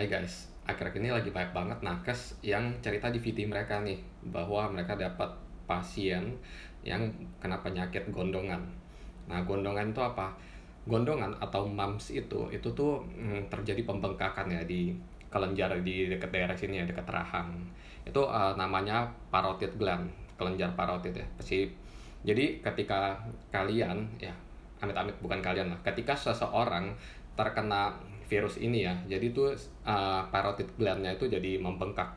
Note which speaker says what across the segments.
Speaker 1: Hai guys, akhir-akhir ini lagi banyak banget nakes yang cerita di VT mereka nih bahwa mereka dapat pasien yang kena penyakit gondongan. Nah, gondongan itu apa? Gondongan atau mumps itu tuh terjadi pembengkakan ya di kelenjar di dekat daerah sini ya, dekat rahang. Itu namanya parotid gland, kelenjar parotid ya. Jadi ketika kalian ya, amit-amit bukan kalian lah, ketika seseorang terkena virus ini ya, jadi tuh parotid glandnya itu jadi membengkak.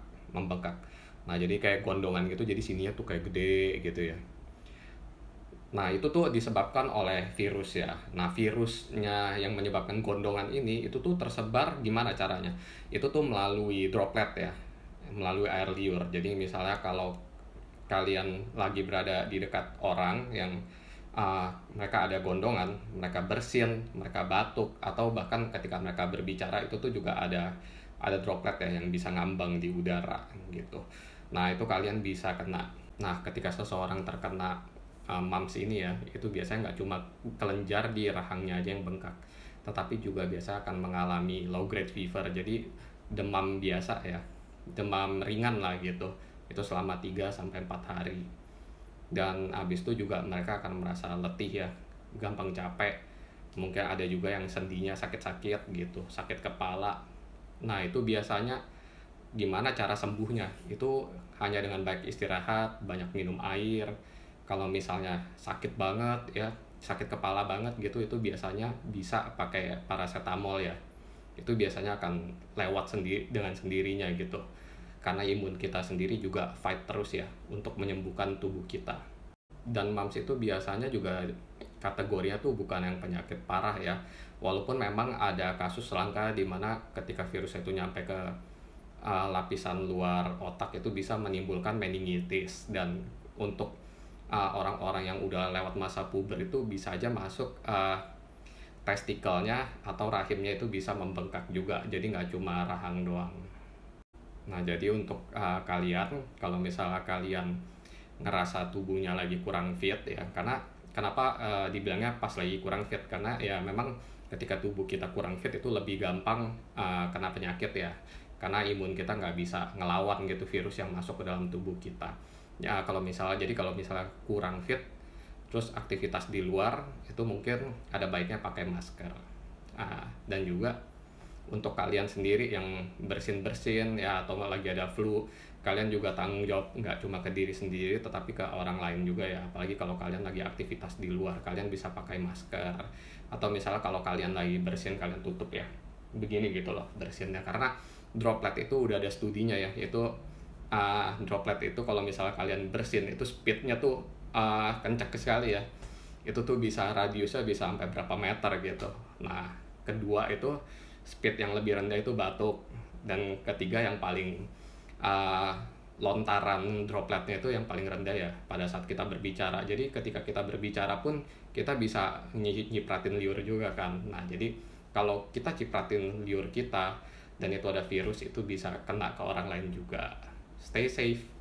Speaker 1: Nah, jadi kayak gondongan gitu, jadi sininya tuh kayak gede gitu ya. Nah, itu tuh disebabkan oleh virus ya. Nah, virusnya yang menyebabkan gondongan ini itu tuh tersebar gimana caranya? Itu tuh melalui droplet ya, melalui air liur. Jadi misalnya kalau kalian lagi berada di dekat orang yang mereka ada gondongan, mereka bersin, mereka batuk, atau bahkan ketika mereka berbicara itu tuh juga ada droplet ya yang bisa ngambang di udara gitu. Nah, itu kalian bisa kena. Nah, ketika seseorang terkena mumps ini ya, itu biasanya nggak cuma kelenjar di rahangnya aja yang bengkak, tetapi juga biasa akan mengalami low grade fever. Jadi demam biasa ya, demam ringan lah gitu. Itu selama 3 sampai 4 hari. Dan habis itu juga mereka akan merasa letih ya, gampang capek. Mungkin ada juga yang sendinya sakit-sakit gitu, sakit kepala. Nah, itu biasanya gimana cara sembuhnya? Itu hanya dengan baik istirahat, banyak minum air. Kalau misalnya sakit banget ya, sakit kepala banget gitu, itu biasanya bisa pakai paracetamol ya. Itu biasanya akan lewat sendiri dengan sendirinya gitu. Karena imun kita sendiri juga fight terus ya untuk menyembuhkan tubuh kita. Dan mumps itu biasanya juga kategorinya tuh bukan yang penyakit parah ya. Walaupun memang ada kasus langka di mana ketika virus itu nyampe ke lapisan luar otak itu bisa menimbulkan meningitis, dan untuk orang-orang yang udah lewat masa puber itu bisa aja masuk testikelnya atau rahimnya itu bisa membengkak juga, jadi nggak cuma rahang doang. Nah, jadi untuk kalian, kalau misalnya kalian ngerasa tubuhnya lagi kurang fit ya, karena kenapa dibilangnya pas lagi kurang fit, karena ya memang ketika tubuh kita kurang fit itu lebih gampang kena penyakit ya, karena imun kita nggak bisa ngelawan gitu virus yang masuk ke dalam tubuh kita ya. Kalau misalnya kurang fit terus aktivitas di luar, itu mungkin ada baiknya pakai masker. Dan juga untuk kalian sendiri yang bersin-bersin ya, atau lagi ada flu, kalian juga tanggung jawab nggak cuma ke diri sendiri tetapi ke orang lain juga ya. Apalagi kalau kalian lagi aktivitas di luar, kalian bisa pakai masker. Atau misalnya kalau kalian lagi bersin, kalian tutup ya, begini gitu loh bersinnya. Karena droplet itu udah ada studinya ya, itu droplet itu kalau misalnya kalian bersin itu speednya tuh kencang sekali ya. Itu tuh bisa radiusnya bisa sampai berapa meter gitu. Nah, kedua itu speed yang lebih rendah itu batuk, dan ketiga yang paling lontaran dropletnya itu yang paling rendah ya pada saat kita berbicara. Jadi ketika kita berbicara pun kita bisa nyipratin liur juga kan. Nah, jadi kalau kita cipratin liur kita dan itu ada virus, itu bisa kena ke orang lain juga. Stay safe.